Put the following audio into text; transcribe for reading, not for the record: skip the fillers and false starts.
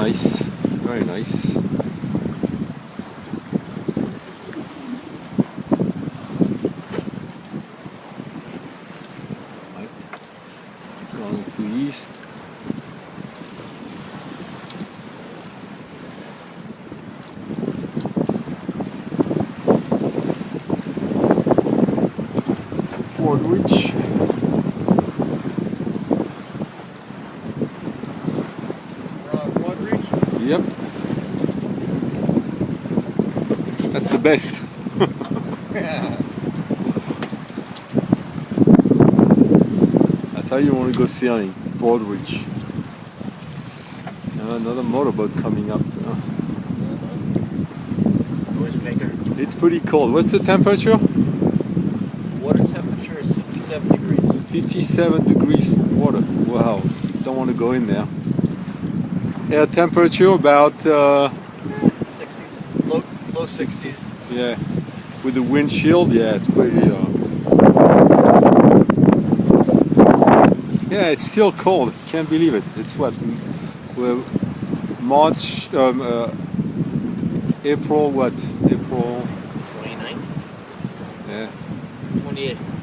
nice, very nice. Going to east. Wardwich. Yep. That's the best. That's how you want to go sailing, Broadridge. Another motorboat coming up. Noisemaker. It's pretty cold. What's the temperature? Water temperature is 57 degrees. 57 degrees for water. Wow. Don't want to go in there. Air temperature about 60s. Low 60s. Yeah. With the windshield, yeah, it's pretty yeah, it's still cold. Can't believe it. It's what, well, March, April, what? April 29th? Yeah. 28th.